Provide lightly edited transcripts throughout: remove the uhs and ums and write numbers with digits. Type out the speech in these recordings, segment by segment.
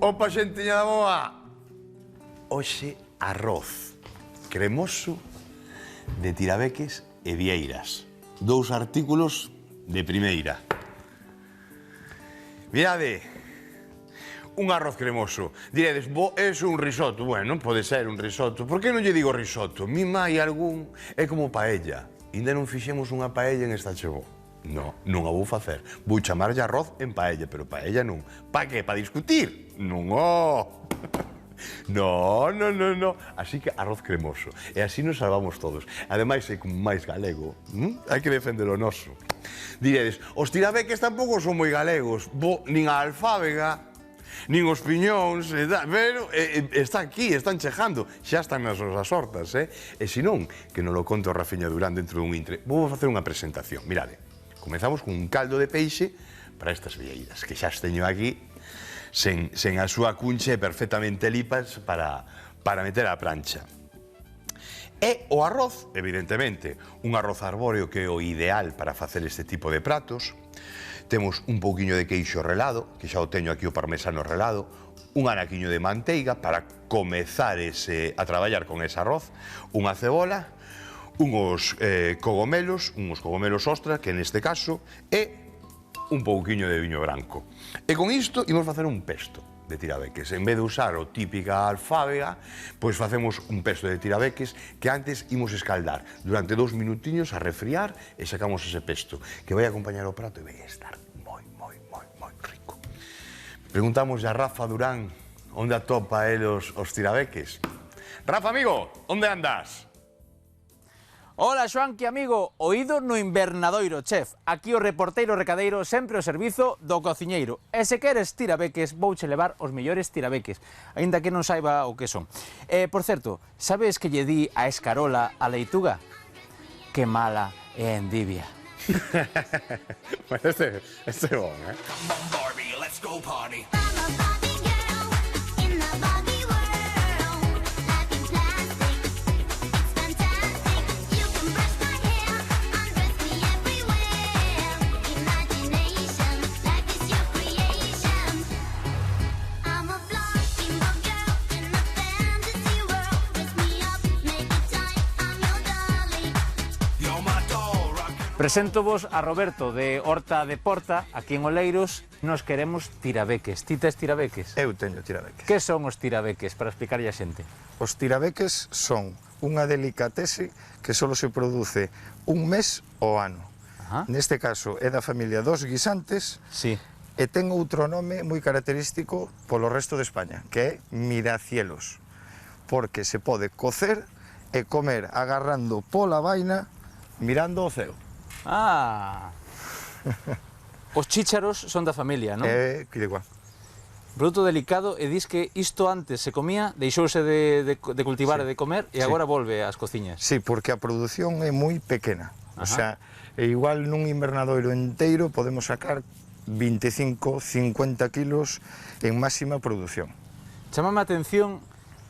Opa, xentiña da boa! Hoxe, arroz cremoso de tirabeques e vieiras. Dous artículos de primeira. Mirade, un arroz cremoso. Diredes, es un risotto. Bueno, pode ser un risotto. Por que non lle digo risotto? Mi mai algún é como paella. Ainda non fixemos unha paella en esta chegou. No, non a vou facer. Vou chamarlle arroz en paella, pero paella non. Pa que? Pa discutir? Non, No. Así que arroz cremoso. E así nos salvamos todos. Ademais, é como máis galego. Hai que defender o noso. Diredes, os tirabeques tampouco son moi galegos. Nin a alfábega, nin os piñóns, pero está aquí, están chegando. Xa están nas nosas hortas, E senón, que non lo conto Rafiña Durán dentro dun intre. Vou facer unha presentación. Mirade. Comezamos con un caldo de peixe para estas vieiras, que xa as teño aquí, sen a súa cunche perfectamente lipas para meter á plancha. E o arroz, evidentemente, un arroz arbóreo que é o ideal para facer este tipo de pratos. Temos un pouquiño de queixo relado, que xa o teño aquí o parmesano relado, un anaquiño de manteiga para comezar a traballar con ese arroz, unha cebola, unhos cogomelos ostra, que neste caso, e un pouquiño de viño branco. E con isto imos facer un pesto de tirabeques. En vez de usar o típica alfábega, pois facemos un pesto de tirabeques que antes imos escaldar durante 2 minutiños a refriar e sacamos ese pesto, que vai acompañar o prato e vai estar moi rico. Preguntamos a Rafa Durán onde atopa el os tirabeques. Rafa, amigo, onde andas? Ola, Xoanqui, amigo, oído no invernadoiro, chef. Aquí o reporteiro recadeiro sempre ao servizo do cociñeiro. E se queres tirabeques, vouche levar os mellores tirabeques, aínda que non saiba o que son. Por certo, sabes que lle di a escarola a leituga? Que mala é a endivia. Bueno, este é bon, Come on, Barbie, let's go party. Preséntovos a Roberto de Horta de Porta, aquí en Oleiros. Nos queremos tirabeques. Ti tes tirabeques? Eu teño tirabeques. Que son os tirabeques, para explicarlle a xente? Os tirabeques son unha delicatese que só se produce un mes ao ano. Neste caso é da familia dos guisantes. Sí. E ten outro nome moi característico polo resto de España, que é miracielos, porque se pode cocer e comer agarrando pola vaina mirando o ceo. Os chícharos son da familia, non? Que igual. Produto delicado, e dis que isto antes se comía, deixouse de cultivar e de comer, e agora volve ás cociñas. Sí, porque a produción é moi pequena. O sea, igual nun invernadoiro enteiro podemos sacar 25, 50 kilos en máxima produción. Chámame a atención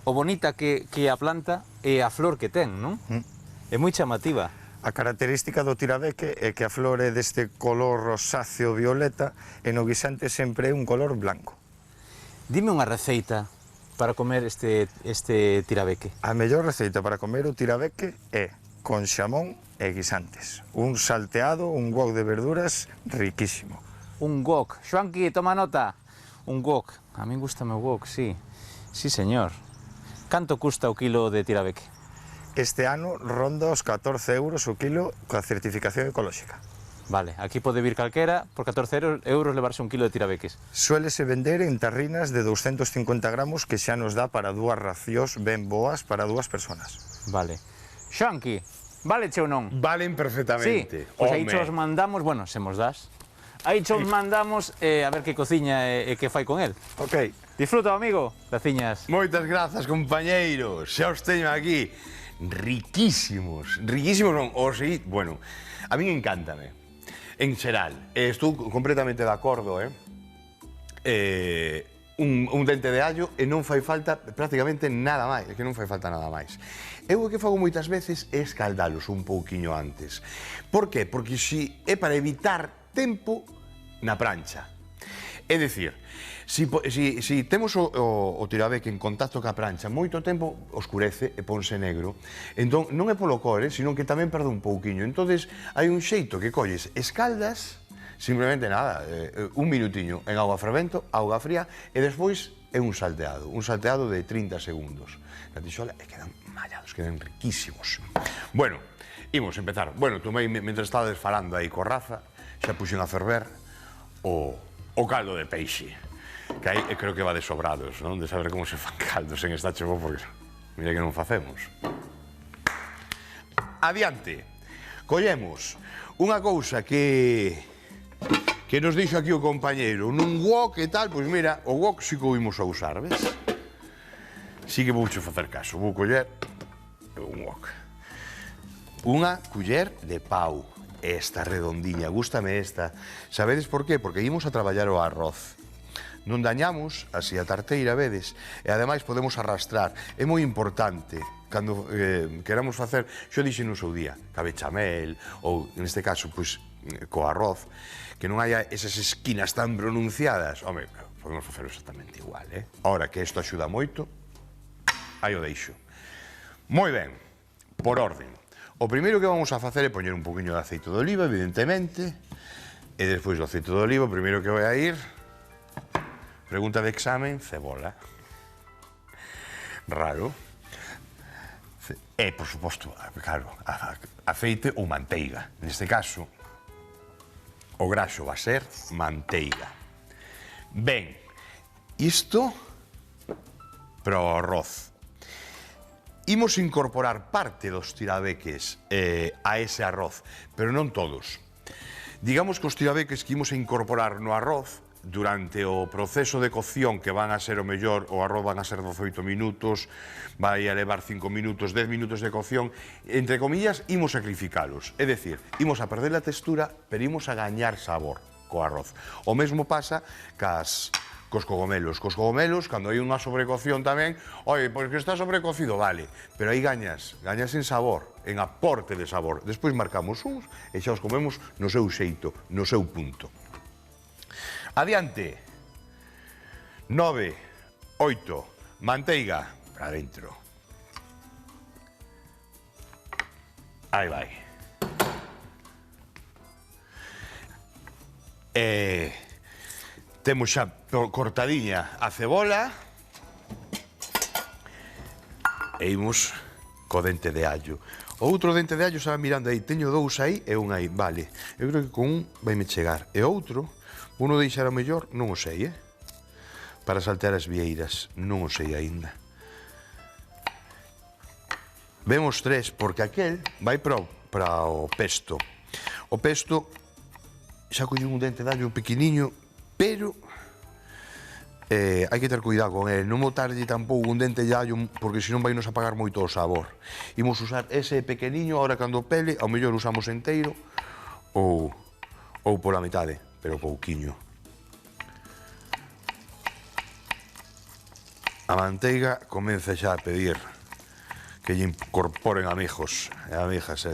o bonita que a planta e a flor que ten, non? É moi chamativa. A característica do tirabeque é que a flor é deste color rosáceo violeta e no guisante sempre é un color blanco. Dime unha receita para comer este tirabeque. A mellor receita para comer o tirabeque é con xamón e guisantes. Un salteado, un wok de verduras riquísimo. Un wok. Xoanqui, toma nota. Un wok. A min gustame o wok, sí. Sí, señor. Canto custa o kilo de tirabeque? Este ano ronda os 14 euros o kilo coa certificación ecolóxica. Vale, aquí pode vir calquera, por 14 euros levarse un kilo de tirabeques. Suélese vender en tarrinas de 250 gramos que xa nos dá para 2 racións ben boas para 2 personas. Vale. Xoanqui, vale che ou non? Valen perfectamente. Sí, pois aí os mandamos, bueno, se mos das. Aí os mandamos a ver que cociña e que fai con el. Ok. Disfruta, amigo. Graciñas. Moitas grazas, compañeiros. Xa os teño aquí. Riquísimos non, bueno, a min encántame, en xeral, estou completamente de acordo, un dente de allo e non fai falta prácticamente nada máis, que non fai falta nada máis. Eu o que fago moitas veces é escaldalos un pouquiño antes. Por que? Porque se é para evitar tempo na prancha. É dicir, si temos o tirabeque en contacto ca prancha moito tempo, oscurece e ponse negro. Entón, non é polo core, sino que tamén perde un pouquiño. Entonces, hai un xeito que colles escaldas, simplemente nada, un minutiño en auga fervento, auga fría, e despois é un salteado de 30 segundos. Na tixola, e quedan mallados, quedan riquísimos. Bueno, imos empezar. Bueno, tomei, mentre estades falando aí co Rafa, xa puxen a ferver o caldo de peixe, que aí creo que va de sobrados, non? De saber como se fan caldos en esta chegou, porque mira que non facemos. Adiante, collemos unha cousa que nos dixo aquí o compañeiro, nun wok e tal, pois mira, o wok si que o vimos a usar, ves? Si que vouche facer caso, vou coller un wok. Unha culler de pau. Esta redondiña, gústame esta. Sabedes por qué? Porque imos a traballar o arroz. Non dañamos así a tarteira, vedes? E ademais podemos arrastrar. É moi importante cando queramos facer, xo dixen no seu día, ca bechamel ou neste caso, pois, co arroz, que non haya esas esquinas tan pronunciadas. Home, podemos facer exactamente igual, eh? Ahora que isto axuda moito, aí o deixo. Moi ben, por orden. O primeiro que vamos a facer é poñer un poquinho de aceite de oliva, evidentemente, e despois do aceite de oliva, o primeiro que vai a ir, pregunta de examen, cebola. Raro. E, por suposto, claro, aceite ou manteiga. Neste caso, o graxo va a ser manteiga. Ben, isto para o arroz. Imos incorporar parte dos tirabeques a ese arroz, pero non todos. Digamos que os tirabeques que imos a incorporar no arroz durante o proceso de cocción, que van a ser o mellor, o arroz van a ser 18 minutos, vai a levar 5 minutos, 10 minutos de cocción, entre comillas, imos sacrificalos. É dicir, imos a perder a textura, pero imos a gañar sabor co arroz. O mesmo pasa cos cogomelos. Cos cogomelos, cando hai unha sobrecocción tamén, oi, pois que está sobrecocido, vale, pero aí gañas en sabor, en aporte de sabor. Despois marcamos uns e xa os comemos no seu xeito, no seu punto. Adiante. 9, 8, manteiga para dentro. Aí vai. Temos xa cortadiña a cebola e imos co dente de allo. O outro dente de allo estaba mirando aí, teño dous aí e un aí, vale. Eu creo que con un vaime chegar. E outro, uno deixar o mellor, non o sei, para saltear as vieiras, non o sei aínda. Vemos tres, porque aquel vai para o pesto. O pesto, xa collín un dente de allo pequeniño, pero hai que ter cuidado con ele, non botarlle tampouco un dente de allo, porque senón vai nos apagar moito o sabor. Imos usar ese pequeniño, ahora cando pele, ao mellor usamos enteiro ou pola metade, pero pouquiño. A manteiga comeza xa a pedir que lle incorporen amigos e amigas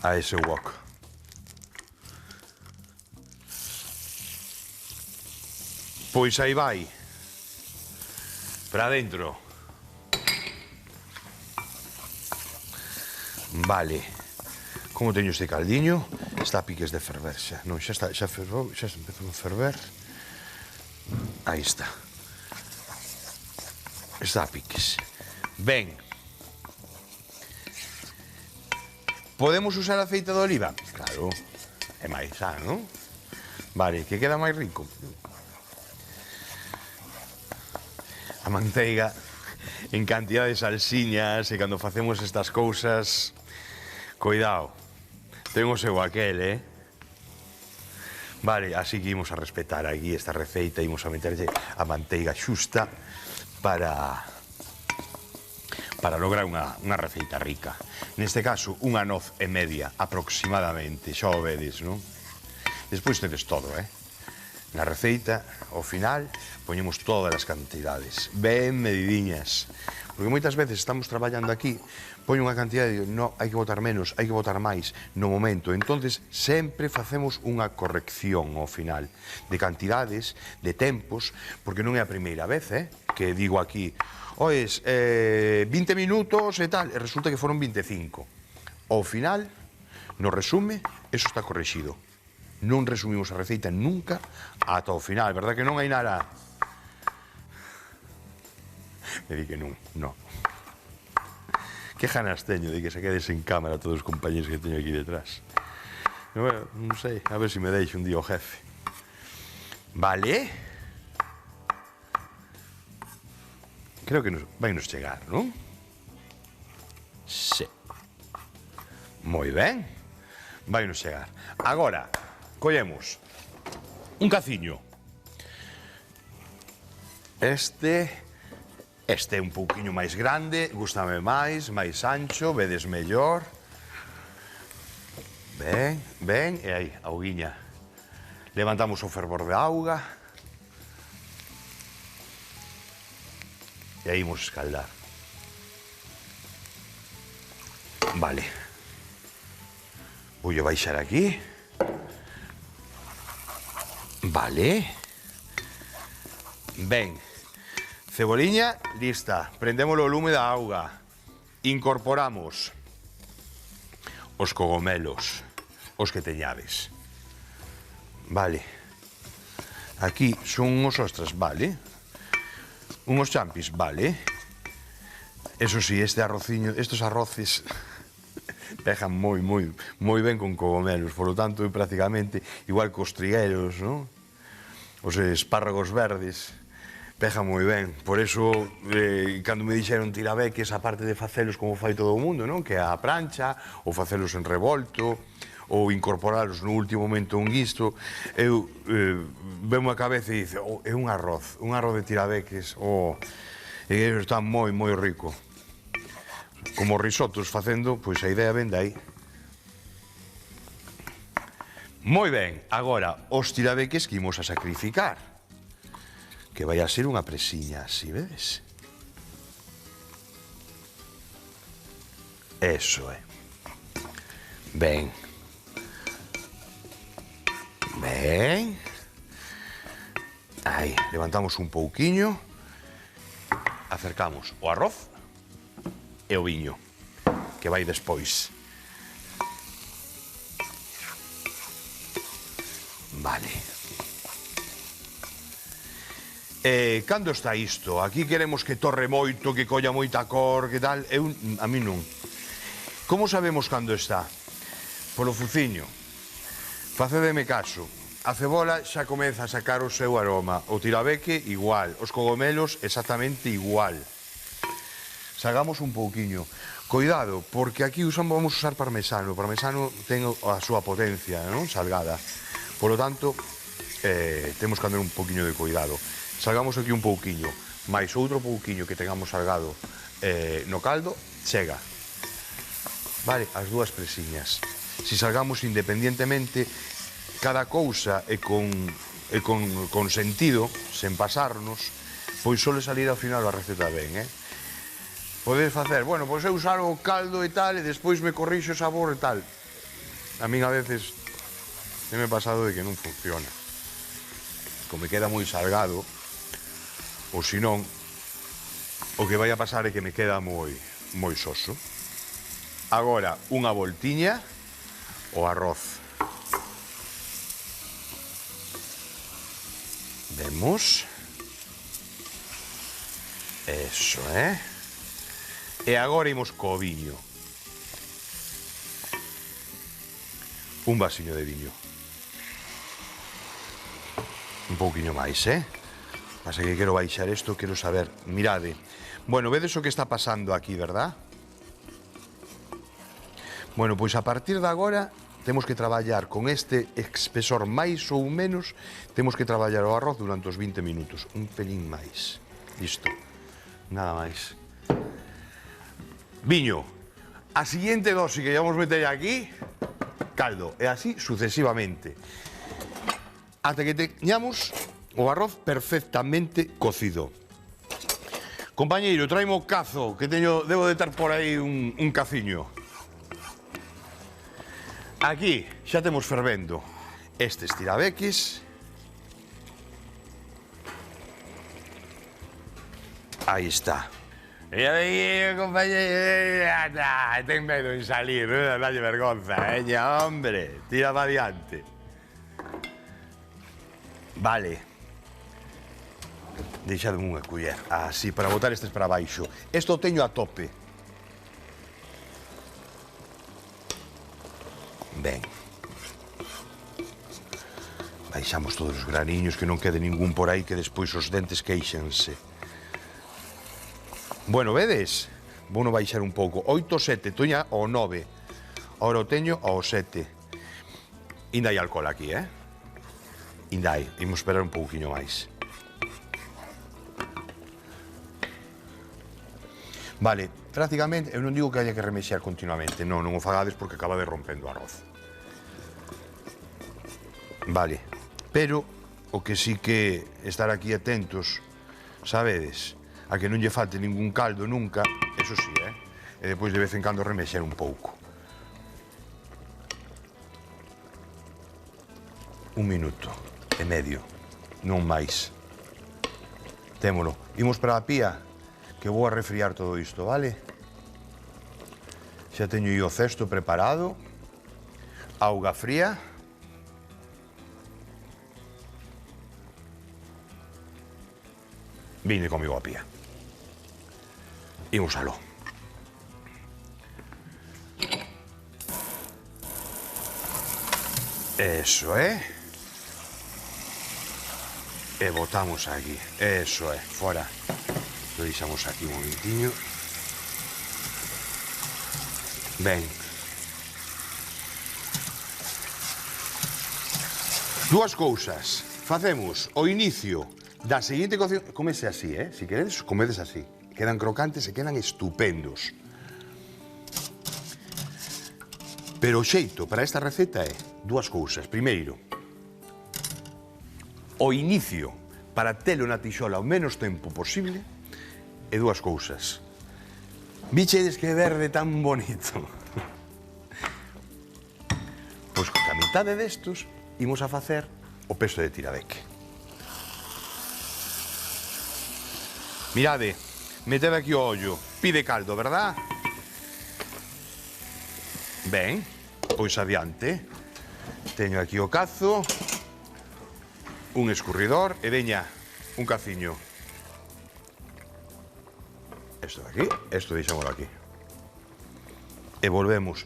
a ese wok. Pois aí vai, para dentro. Vale, como teño este caldiño, está a piques de ferver xa. Non, xa fervou, xa se empezou a ferver. Aí está. Está a piques. Ben. Podemos usar aceite de oliva? Claro, é máis sano, non? Vale, que queda máis rico. A manteiga en cantidad de salsiñas e cando facemos estas cousas, cuidado, ten o seu aquel, Vale, así que imos a respetar aquí esta receita, imos a meterlle a manteiga xusta para lograr unha receita rica. Neste caso, unha noz e media aproximadamente, xa o vedes, non? Despois tedes todo, Na receita, ao final, poñemos todas as cantidades, ben medidiñas, Porque moitas veces estamos traballando aquí, poño unha cantidad e digo, no, hai que botar menos, hai que botar máis no momento. Entonces, sempre facemos unha corrección ao final de cantidades, de tempos, porque non é a primeira vez, que digo aquí, oes, 20 minutos e tal, e resulta que foron 25. Ao final, no resume, eso está correxido. Non resumimos a receita nunca ata o final, verdad que non hai nada? Me di que non, no. Que ganas teño de que se quede sen cámara todos os compañeros que teño aquí detrás. Bueno, non sei, a ver se me deixo un día o jefe. Vale. Creo que vai nos chegar, non? Sí. Moi ben. Vai nos chegar. Agora, collemos un caciño. Este é un pouquiño máis grande, gústame máis ancho, vedes mellor. Ben, ben, e aí, auguiña. Levantamos o fervor de auga. E aí imos escaldar. Vale. Vou baixar aquí. Vale. Ben. Ceboliña, lista. Prendemos o lume da auga. Incorporamos os cogomelos, os que teñades. Vale. Aquí son unhos ostras, vale. Unhos champis, vale. Eso sí, este arrociño, estes arroces pejan moi ben con cogomelos, polo tanto, prácticamente igual que os trigueros, non? Os espárragos verdes pejan moi ben. Por eso, cando me dixeron tirabeques, aparte de facelos como fai todo o mundo, non? Que é a prancha, ou facelos en revolto, ou incorporalos no último momento un guisto, eu vemo a cabeza e dice, é un arroz de tirabeques, e está moi rico. Como risotos facendo, pois a idea ven de aí. Moi ben, agora, os tirabeques que imos a sacrificar, que vai a ser unha presiña así, vedes? Eso é. Ben. Ben. Aí, levantamos un pouquiño, acercamos o arroz e o viño, que vai despois. Vale. Cando está isto? Aquí queremos que torre moito, que colla moita cor, que tal? A mí non. Como sabemos cando está? Polo fuciño. Facedeme caso. A cebola xa comeza a sacar o seu aroma. O tirabeque, igual. Os cogomelos, exactamente igual. Sagamos un pouquiño. Coidado, porque aquí vamos usar parmesano. O parmesano ten a súa potencia, non? Salgada. Por lo tanto, temos que andar un pouquiño de cuidado. Salgamos aquí un pouquiño, máis outro pouquiño que tengamos salgado no caldo, chega. Vale, as dúas presiñas. Si salgamos independientemente, cada cousa e con sentido, sen pasarnos, pois sole salir ao final a receta ben, Podes facer, bueno, pois eu usar o caldo e tal, e despois me corrixo o sabor e tal. A min a veces me he pasado de que non funciona. Como me queda moi salgado, ou senón, o que vai a pasar é que me queda moi soso. Agora, unha voltiña, o arroz. Vemos. Eso, E agora imos co viño. Un vasiño de viño. Un pouquiño máis, Pasa que quero baixar isto, quero saber. Mirade. Bueno, vedes o que está pasando aquí, verdad? Bueno, pois a partir de agora temos que traballar con este espesor máis ou menos, temos que traballar o arroz durante os 20 minutos. Un pelín máis. Listo. Nada máis. Viño. A siguiente dosis que vamos meter aquí, caldo. E así sucesivamente. Ata que teñamos o arroz perfectamente cocido. Compañeiro, traimo cazo, que debo de ter por aí un caciño. Aquí xa temos fervendo estes tirabeques. Aí está. E aí, compañeiro, ten medo en salir, non dalle vergonza, hombre, tira para adiante. Vale. Deixadme unha culler, así, para botar estes para baixo. Isto o teño a tope. Ben. Baixamos todos os graniños, que non quede ningún por aí, que despois os dentes queixense. Bueno, vedes? Vou no baixar un pouco. 8, 7, toña ao 9. Ahora o teño ao 7. Inda hai alcohol aquí, Inda hai. Imos esperar un pouquiño máis. Vale, prácticamente, eu non digo que haya que remexer continuamente, non o fagades porque acaba de rompendo o arroz. Vale, pero o que sí que estar aquí atentos, sabedes, a que non lle falte ningún caldo nunca, eso sí, e depois de vez en cando remexer un pouco. 1 minuto e medio, non máis. Témolo. Imos para a pía, que vou a refriar todo isto, vale? Xa teño o cesto preparado, auga fría. Vine comigo a pía. Imos aló. Eso, E botamos aquí. Eso, fora. Lo deixamos aquí un momentiño. Ben. Dúas cousas. Facemos o inicio da seguinte cocción. Comese así, Si queredes, comedes así. Quedan crocantes e quedan estupendos. Pero o xeito para esta receta é dúas cousas. Primeiro, o inicio para telo na tixola o menos tempo posible. E dúas cousas. Vichedes que verde tan bonito. Pois coa mitade destos imos a facer o pesto de tirabeque. Mirade, meted aquí o ollo. Pide caldo, verdad? Ben, pois adiante. Teño aquí o cazo, un escurridor e veña, un caciño. Esto de aquí, esto deixámoslo aquí. E volvemos.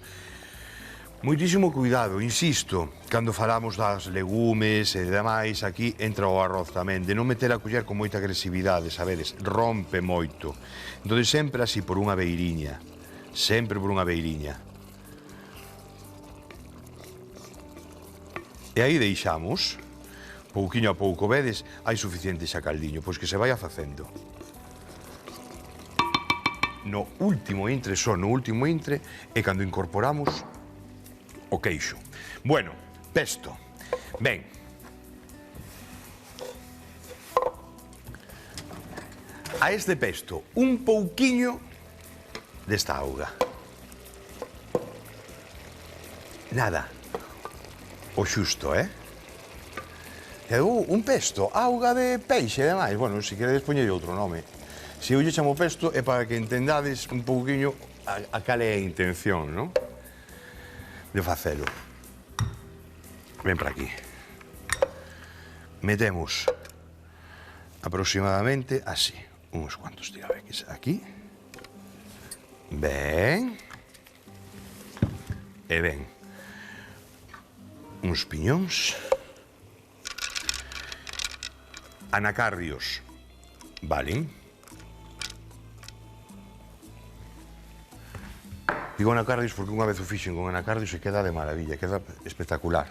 Moitísimo cuidado, insisto, cando falamos das legumes e demais, aquí entra o arroz tamén, de non meter a culler con moita agresividade, sabedes, rompe moito. Entón sempre así, por unha beiriña, sempre por unha beiriña. E aí deixamos, pouquiño a pouco, vedes, hai suficiente xa caldiño, pois que se vai facendo. No último intre, é cando incorporamos o queixo. Bueno, pesto. Ben. A este pesto, un pouquiño desta auga. Nada. O xusto, un pesto, auga de peixe e demais. Bueno, se queredes poñerlle outro nome. Se eu lle chamo pesto é para que entendades un pouquiño a cal é a intención, non? De facelo. Ven para aquí. Metemos aproximadamente así, uns cuantos tirabeques aquí. Ben. E ben. Uns piñóns. Anacardios. Valen. Digo anacardios porque unha vez o fixen con anacardios e queda de maravilla, queda espectacular.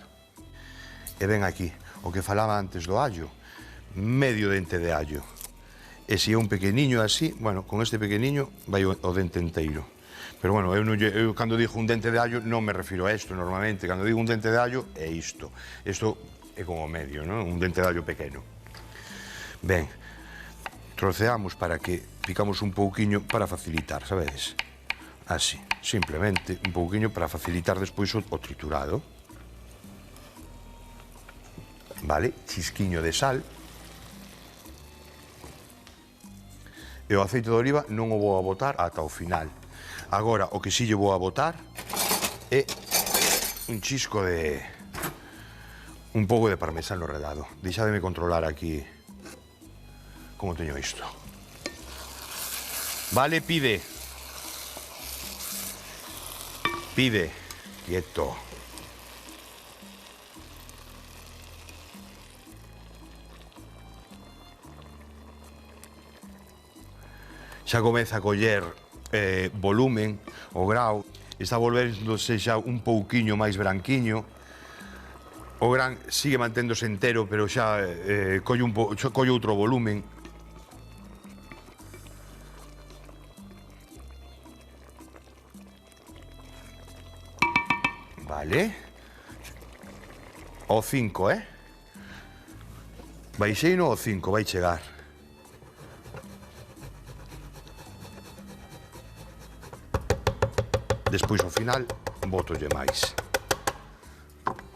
E ven aquí, o que falaba antes do allo, medio dente de allo. E se é un pequeniño así, bueno, con este pequeniño vai o dente enteiro. Pero bueno, eu cando digo un dente de allo non me refiro a isto normalmente. Cando digo un dente de allo é isto. Isto é como medio, non? Un dente de allo pequeno. Ben, troceamos para que picamos un pouquiño para facilitar, sabedes? Así, simplemente un pouquiño para facilitar despois o triturado. Vale, chisquiño de sal. E o aceite de oliva non o vou a botar ata o final. Agora, o que si lle vou a botar é un chisco de... un pouco de parmesano redado. Deixademe controlar aquí como teño isto. Vale, pide. Pide. Quieto. Xa comeza a coller volumen, o grau, está a volvéndose xa un pouquiño máis branquiño. O gran sigue manténdose entero, pero xa colle outro volumen. Vale. O 5, Baixei no o 5, vai chegar. Despois, ao final, botolle máis.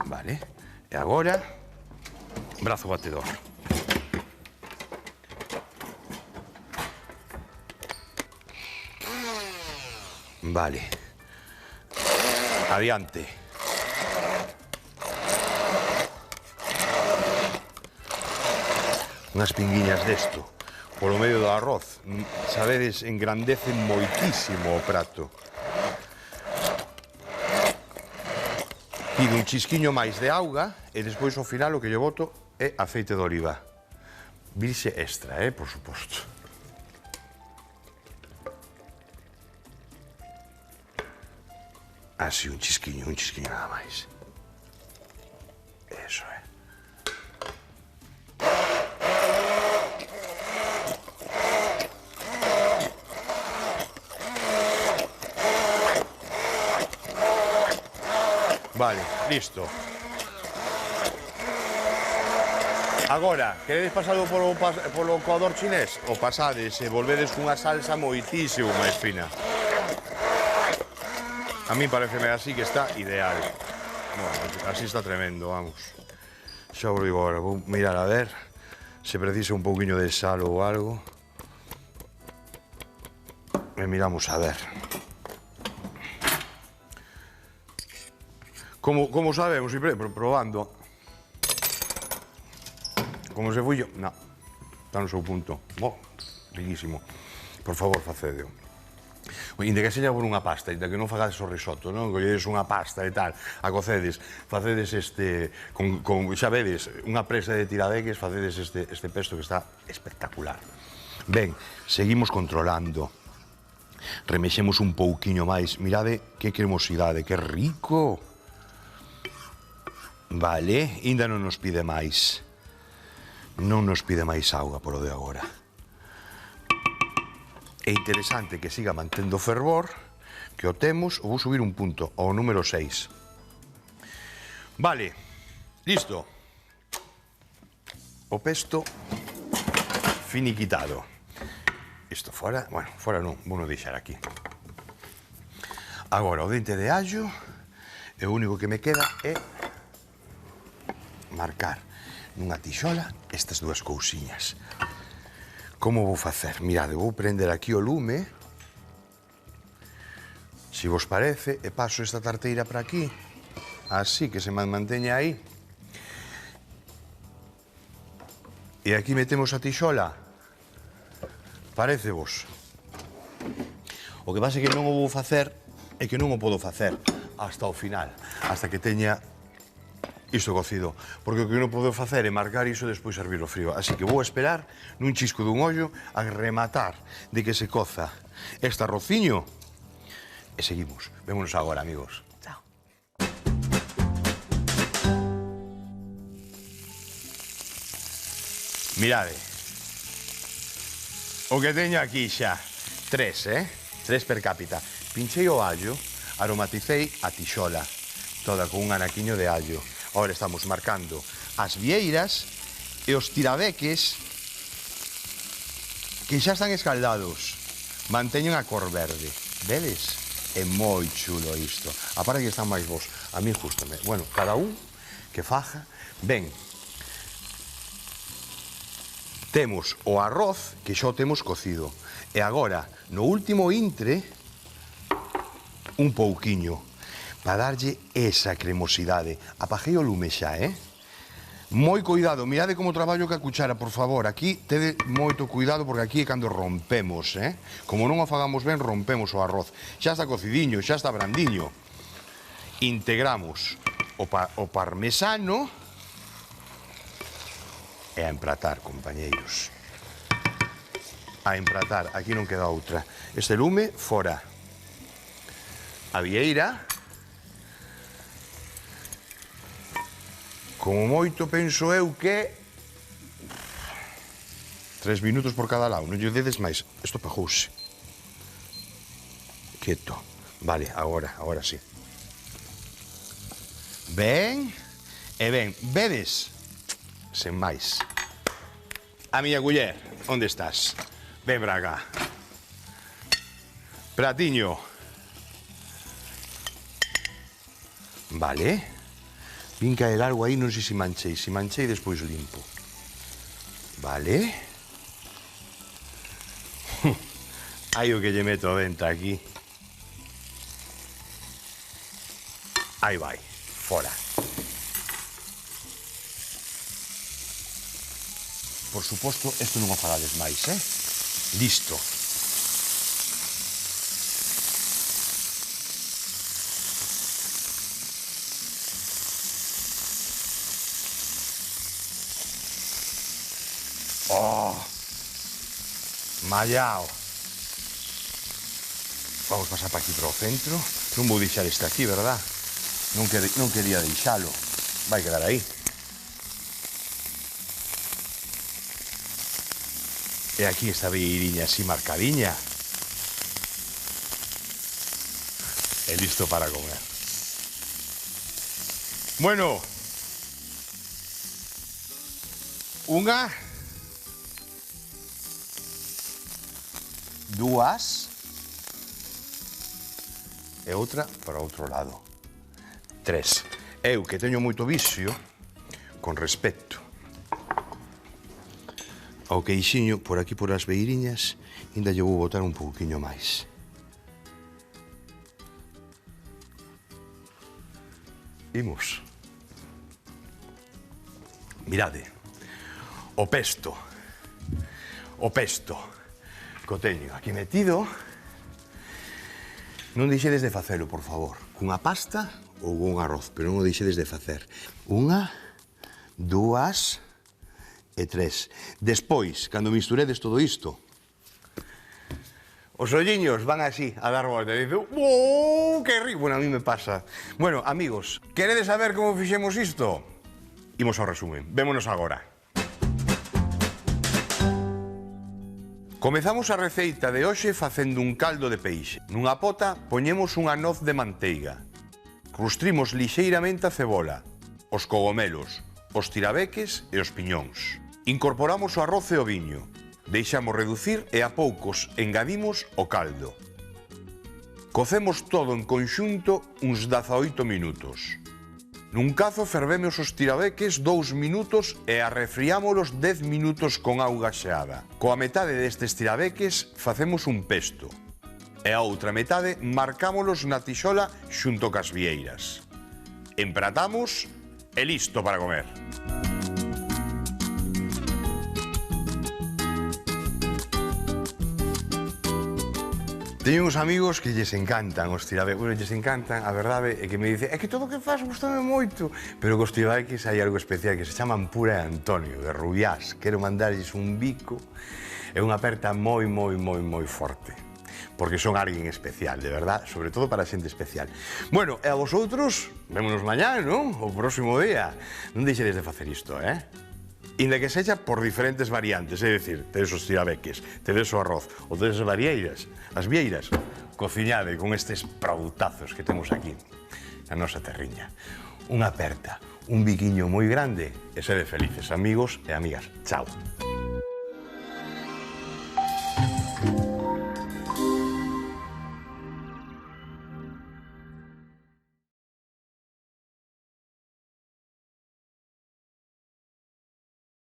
Vale. E agora, brazo batedor. Vale. Adiante. Unhas pinguiñas desto. Polo medio do arroz. Sabedes, engrandecen moitísimo o prato. Pido un chisquiño máis de auga e despois ao final o que lle boto é aceite de oliva. Virxe extra, por suposto. Así, un chisquiño nada máis. Eso é. Vale, listo. Agora, queredes pasado polo coador chinés? O pasades e volvedes cunha salsa moitísimo máis fina. A mí pareceme así que está ideal. Bueno, así está tremendo, vamos. Xa vos digo agora, vou mirar a ver se precisa un pouquiño de sal ou algo. E miramos a ver. Como sabemos, probando. Como se fui yo, no, está no seu punto. Riquísimo. Por favor, facedeo. Inda que seña por unha pasta, inda que non fagades o risotto, non? Colledes unha pasta e tal, a cocedes, facedes xa vedes, unha presa de tirabeques, facedes este pesto que está espectacular. Ben, seguimos controlando. Remexemos un pouquiño máis. Mirade que cremosidade, que rico. Vale, ainda non nos pide máis. Non nos pide máis auga polo de agora. É interesante que siga mantendo fervor, que o temos, vou subir un punto, ao número 6. Vale, listo. O pesto finiquitado. Isto fora, bueno, fora non, vou non deixar aquí. Agora, o dente de allo, e o único que me queda é marcar nunha tixola estas dúas cousiñas. Como vou facer? Mirade, vou prender aquí o lume, se vos parece, e paso esta tarteira para aquí, así que se manteña aí. E aquí metemos a tixola. Parece vos? O que pasa é que non o vou facer, é que non o podo facer hasta o final, hasta que teña isto cocido, porque o que non podo facer é marcar iso e despois servir o frío. Así que vou esperar nun chisco dun ollo a rematar de que se coza este arrociño e seguimos. Vémonos agora, amigos. Chao. Mirade. O que teño aquí xa. 3 per cápita. Pinchei o allo, aromaticei a tixola, toda con un anaquiño de allo. Ahora estamos marcando as vieiras e os tirabeques que xa están escaldados. Manteñen a cor verde. Vedes? É moi chulo isto. A parte que están máis bons. A mí justame. Bueno, cada un que faja. Ben, temos o arroz que xa o temos cocido. E agora, no último intre, un pouquiño para darlle esa cremosidade. Apaguei o lume xa, Moi cuidado, mirade como traballo ca cuchara, por favor. Aquí tede moito cuidado porque aquí é cando rompemos, Como non o fagamos ben, rompemos o arroz. Xa está cocidiño, xa está brandiño. Integramos o parmesano e a empratar, compañeiros. A empratar, aquí non queda outra. Este lume, fora. A vieira. Como moito penso eu que 3 minutos por cada lado, non lle dedes máis. Isto pajouse. Quieto. Vale, agora sí. Ben, e ben, vedes? Sen máis. A miña culler, onde estás? Ven para acá. Pratiño. Vale. Vin caer algo aí, non sei se manchei. Se manchei, despois limpo. Vale. Hai o que lle meto a venta aquí. Aí vai, fora. Por suposto, isto non o fagades máis, Listo. Oh, mallao. Vamos pasar para aquí para o centro. Non vou deixar este aquí, verdad? Non quería deixalo. Vai quedar aí. E aquí esta beiriña así marcadiña. E listo para comer. Bueno. Unha, dúas e outra para outro lado. 3. Eu que teño moito vicio con respecto ao queixiño por aquí por as beiriñas, ainda lle vou botar un pouquiño máis. Imos. Mirade. O pesto que o teño aquí metido. Non deixedes de facelo, por favor, cunha pasta ou con arroz, pero non o deixedes de facer. Unha, dúas e 3. Despois, cando misturedes todo isto, os olliños van así a dar volta e dicen, ¡oh, que rico! Bueno, a mí me pasa. Bueno, amigos, queredes saber como fixemos isto? Imos ao resumen. Vémonos agora. Comezamos a receita de hoxe facendo un caldo de peixe. Nunha pota poñemos unha noz de manteiga. Rustrimos lixeiramente a cebola, os cogomelos, os tirabeques e os piñóns. Incorporamos o arroz e o viño. Deixamos reducir e a poucos engadimos o caldo. Cocemos todo en conxunto uns 18 minutos. Nun cazo fervemos os tirabeques 2 minutos e arrefriámolos 10 minutos con auga xeada. Coa metade destes tirabeques facemos un pesto. E a outra metade marcámolos na tixola xunto cas vieiras. Empratamos e listo para comer. Teño uns amigos que lles encantan os tirabeques. Bueno, lles encantan, a verdade é que me dice é que todo o que faz gustame moito. Pero cos tirabeques hai algo especial que se chaman Pura e Antonio, de Rubiás. Quero mandarlles un bico e unha aperta moi forte. Porque son alguén especial, de verdad, sobre todo para xente especial. Bueno, e a vosotros, vémonos mañá, non? O próximo día. Non deixedes de facer isto, Inda que sexa por diferentes variantes, é dicir, tedes os tirabeques, tedes o arroz, ou tedes as vieiras, cociñade con estes produtazos que temos aquí na nosa terriña. Unha aperta, un biquiño moi grande e sede felices, amigos e amigas. Chao.